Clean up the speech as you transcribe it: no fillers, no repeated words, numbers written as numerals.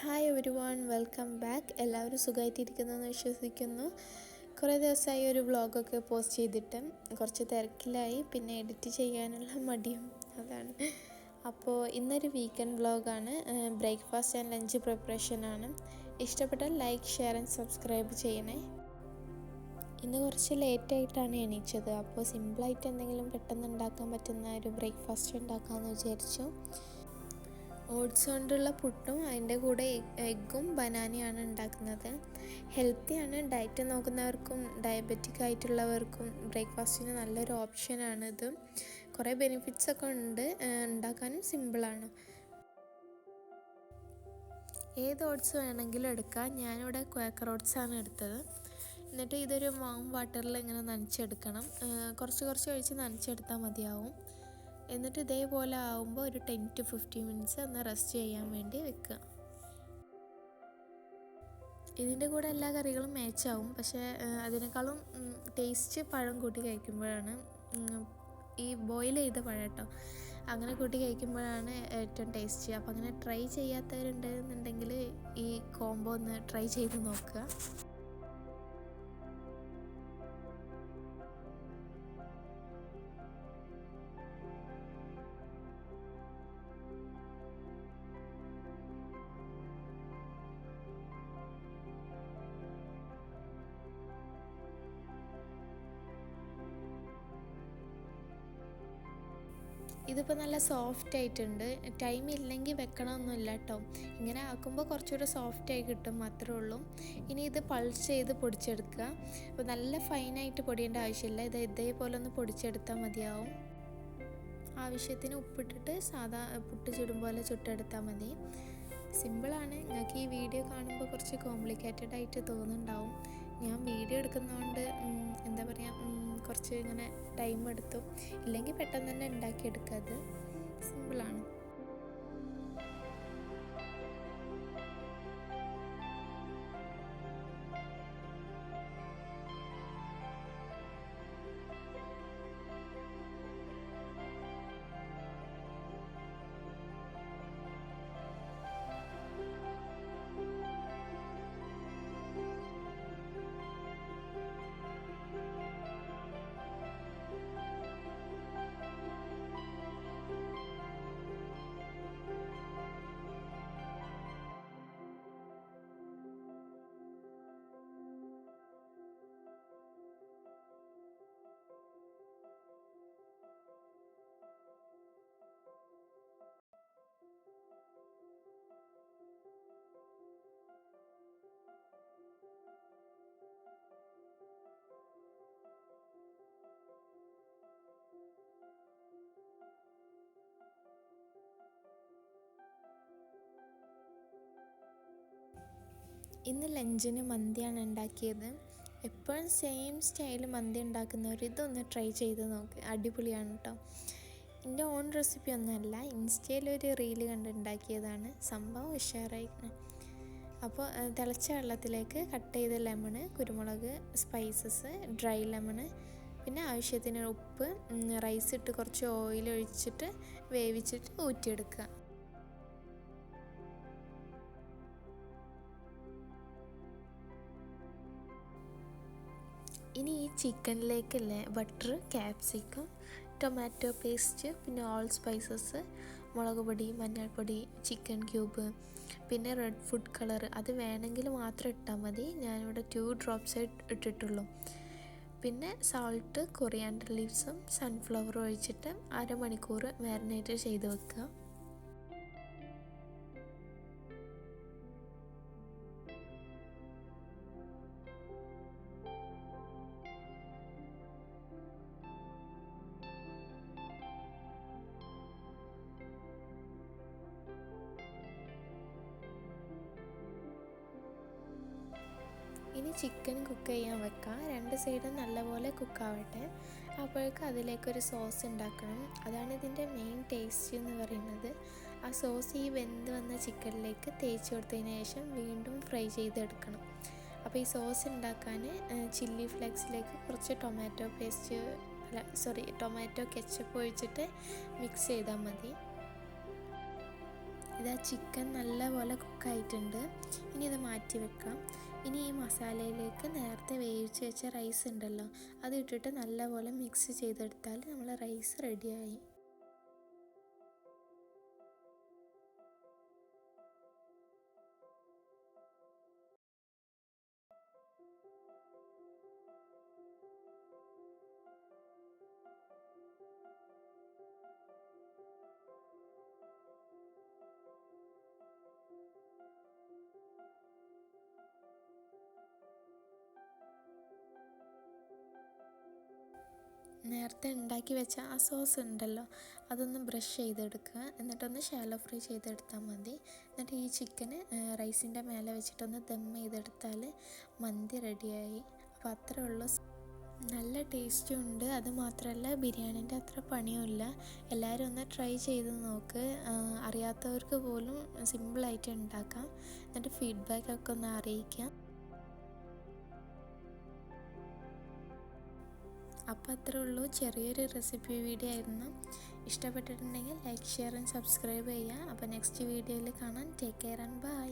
Hi every one, welcome back. എല്ലാവരും സുഖമായിട്ടിരിക്കുന്നതെന്ന് വിശ്വസിക്കുന്നു. കുറേ ദിവസമായി ഒരു വ്ളോഗൊക്കെ പോസ്റ്റ് ചെയ്തിട്ട് കുറച്ച് തിരക്കിലായി, പിന്നെ എഡിറ്റ് ചെയ്യാനുള്ള മടിയും അതാണ്. അപ്പോൾ ഇന്നൊരു വീക്കെൻഡ് വ്ളോഗാണ്. ബ്രേക്ക്ഫാസ്റ്റ് ആൻഡ് ലഞ്ച് പ്രിപ്പറേഷനാണ്. ഇഷ്ടപ്പെട്ടാൽ ലൈക്ക്, ഷെയർ ആൻഡ് സബ്സ്ക്രൈബ് ചെയ്യണേ. ഇന്ന് കുറച്ച് ലേറ്റായിട്ടാണ് എണീച്ചത്, അപ്പോൾ സിമ്പിളായിട്ട് എന്തെങ്കിലും പെട്ടെന്ന് ഉണ്ടാക്കാൻ പറ്റുന്ന ഒരു ബ്രേക്ക്ഫാസ്റ്റ് ഉണ്ടാക്കാമെന്ന് വിചാരിച്ചു. ഓട്സ് കൊണ്ടുള്ള പുട്ടും അതിൻ്റെ കൂടെ എഗ്ഗും ബനാനയാണ് ഉണ്ടാക്കുന്നത്. ഹെൽത്തിയാണ്. ഡയറ്റ് നോക്കുന്നവർക്കും ഡയബറ്റിക് ആയിട്ടുള്ളവർക്കും ബ്രേക്ക്ഫാസ്റ്റിന് നല്ലൊരു ഓപ്ഷനാണിത്. കുറേ ബെനിഫിറ്റ്സൊക്കെ ഉണ്ട്. ഉണ്ടാക്കാനും സിമ്പിളാണ്. ഏത് ഓട്സ് വേണമെങ്കിലും എടുക്കാം. ഞാനിവിടെ ക്വാക്കർ ഓട്സാണ് എടുത്തത്. എന്നിട്ട് ഇതൊരു വാം വാട്ടറിൽ ഇങ്ങനെ നനച്ചെടുക്കണം. കുറച്ച് ഒഴിച്ച് നനച്ചെടുത്താൽ മതിയാവും. എന്നിട്ട് ഇതേപോലെ ആവുമ്പോൾ ഒരു 10 to 15 മിനിറ്റ്സ് ഒന്ന് റെസ്റ്റ് ചെയ്യാൻ വേണ്ടി വെക്കുക. ഇതിൻ്റെ കൂടെ എല്ലാ കറികളും മാച്ചാവും, പക്ഷേ അതിനേക്കാളും ടേസ്റ്റ് പഴം കൂട്ടി കഴിക്കുമ്പോഴാണ്. ഈ ബോയിൽ ചെയ്ത പഴം കേട്ടോ, അങ്ങനെ കൂട്ടി കഴിക്കുമ്പോഴാണ് ഏറ്റവും ടേസ്റ്റ്. അപ്പോൾ അങ്ങനെ ട്രൈ ചെയ്യാത്തവരുണ്ടെന്നുണ്ടെങ്കിൽ ഈ കോംബോ ഒന്ന് ട്രൈ ചെയ്ത് നോക്കുക. ഇതിപ്പോൾ നല്ല സോഫ്റ്റ് ആയിട്ടുണ്ട്. ടൈം ഇല്ലെങ്കിൽ വെക്കണമൊന്നുമില്ല കേട്ടോ. ഇങ്ങനെ ആക്കുമ്പോൾ കുറച്ചുകൂടെ സോഫ്റ്റായി കിട്ടും, മാത്രമേ ഉള്ളൂ. ഇനി ഇത് പൾസ് ചെയ്ത് പൊടിച്ചെടുക്കുക. അപ്പോൾ നല്ല ഫൈനായിട്ട് പൊടിയേണ്ട ആവശ്യമില്ല. ഇതേപോലെ ഒന്ന് പൊടിച്ചെടുത്താൽ മതിയാവും. ആവശ്യത്തിന് ഉപ്പിട്ടിട്ട് സാധാ പുട്ട് ചുടും പോലെ ചുട്ടെടുത്താൽ മതി. സിമ്പിളാണ്. നിങ്ങൾക്ക് ഈ വീഡിയോ കാണുമ്പോൾ കുറച്ച് കോംപ്ലിക്കേറ്റഡ് ആയിട്ട് തോന്നുന്നുണ്ടാവും. ഞാൻ വീഡിയോ എടുക്കുന്നതുകൊണ്ട് എന്താ പറയുക, കുറച്ച് ഇങ്ങനെ ടൈം എടുത്തു. ഇല്ലെങ്കിൽ പെട്ടെന്ന് തന്നെ ഉണ്ടാക്കിയെടുക്കുക. അത് സിമ്പിളാണ്. ഇന്ന് ലഞ്ചിന് മന്തിയാണ് ഉണ്ടാക്കിയത്. എപ്പോഴും സെയിം സ്റ്റൈൽ മന്തി ഉണ്ടാക്കുന്നവർ ഇതൊന്ന് ട്രൈ ചെയ്ത് നോക്ക്, അടിപൊളിയാണ് കേട്ടോ. എൻ്റെ ഓൺ റെസിപ്പി ഒന്നുമല്ല, ഇൻസ്റ്റയിലൊരു റീല് കണ്ടുണ്ടാക്കിയതാണ്. സംഭവം ഉഷാറായിരിക്കണം. അപ്പോൾ തിളച്ച വെള്ളത്തിലേക്ക് കട്ട് ചെയ്ത ലെമണ്, കുരുമുളക്, സ്പൈസസ്, ഡ്രൈ ലെമണ്, പിന്നെ ആവശ്യത്തിന് ഉപ്പ്, റൈസ് ഇട്ട് കുറച്ച് ഓയിൽ ഒഴിച്ചിട്ട് വേവിച്ചിട്ട് ഊറ്റിയെടുക്കുക. ഇനി ഈ ചിക്കനിലേക്കല്ലേ ബട്ടർ, ക്യാപ്സിക്കം, ടൊമാറ്റോ പേസ്റ്റ്, പിന്നെ ഓൾ സ്പൈസസ്, മുളക് പൊടി, മഞ്ഞൾപ്പൊടി, ചിക്കൻ ക്യൂബ്, പിന്നെ റെഡ് ഫുഡ് കളർ, അത് വേണമെങ്കിൽ മാത്രം ഇട്ടാൽ മതി. ഞാനിവിടെ 2 ഡ്രോപ്സ് ഇട്ടിട്ടുള്ളൂ. പിന്നെ സാൾട്ട്, കൊറിയാൻഡർ ലീവ്സും സൺഫ്ലവറും ഒഴിച്ചിട്ട് അരമണിക്കൂർ മാരിനേറ്റ് ചെയ്ത് വെക്കുക. ഇനി ചിക്കൻ കുക്ക് ചെയ്യാൻ വെക്കാം. 2 സൈഡും നല്ലപോലെ കുക്കാവട്ടെ. അപ്പോഴേക്കും അതിലേക്കൊരു സോസ് ഉണ്ടാക്കണം. അതാണ് ഇതിൻ്റെ മെയിൻ ടേസ്റ്റ് എന്ന് പറയുന്നത്. ആ സോസ് ഈ വെന്ത് വന്ന ചിക്കനിലേക്ക് തേച്ച് കൊടുത്തതിന് ശേഷം വീണ്ടും ഫ്രൈ ചെയ്തെടുക്കണം. അപ്പോൾ ഈ സോസ് ഉണ്ടാക്കാൻ ചില്ലി ഫ്ലേക്സിലേക്ക് കുറച്ച് ടൊമാറ്റോ കെച്ചപ്പ് ഒഴിച്ചിട്ട് മിക്സ് ചെയ്താൽ മതി. ഇതാ ചിക്കൻ നല്ലപോലെ കുക്കായിട്ടുണ്ട്. ഇനി ഇത് മാറ്റി വെക്കാം. ഇനി ഈ മസാലയിലേക്ക് നേരത്തെ വേവിച്ച് വെച്ച റൈസ് ഉണ്ടല്ലോ, അത് ഇട്ടിട്ട് നല്ലപോലെ മിക്സ് ചെയ്തെടുത്താൽ നമ്മളെ റൈസ് റെഡിയായി. നേരത്തെ ഉണ്ടാക്കി വെച്ച ആ സോസ് ഉണ്ടല്ലോ, അതൊന്ന് ബ്രഷ് ചെയ്തെടുക്കുക. എന്നിട്ടൊന്ന് ഷാലോ ഫ്രൈ ചെയ്തെടുത്താൽ മതി. എന്നിട്ട് ഈ ചിക്കന് റൈസിൻ്റെ മേലെ വെച്ചിട്ടൊന്ന് ദം ചെയ്തെടുത്താൽ മന്തി റെഡിയായി. അപ്പോൾ അത്രേ ഉള്ളൂ. നല്ല ടേസ്റ്റും ഉണ്ട്. അതുമാത്രമല്ല ബിരിയാണീൻ്റെ അത്ര പണിയുമില്ല. എല്ലാവരും ഒന്ന് ട്രൈ ചെയ്ത് നോക്ക്. അറിയാത്തവർക്ക് പോലും സിമ്പിളായിട്ട് ഉണ്ടാക്കാം. എന്നിട്ട് ഫീഡ്ബാക്കൊക്കെ ഒന്ന് അറിയിക്കാം. അപ്പോൾ അത്രേ ഉള്ളൂ. ചെറിയൊരു റെസിപ്പി വീഡിയോ ആയിരുന്നു. ഇഷ്ടപ്പെട്ടിട്ടുണ്ടെങ്കിൽ ലൈക്ക്, ഷെയർ ആൻഡ് സബ്സ്ക്രൈബ് ചെയ്യുക. അപ്പോൾ നെക്സ്റ്റ് വീഡിയോയിൽ കാണാം. Take care and by.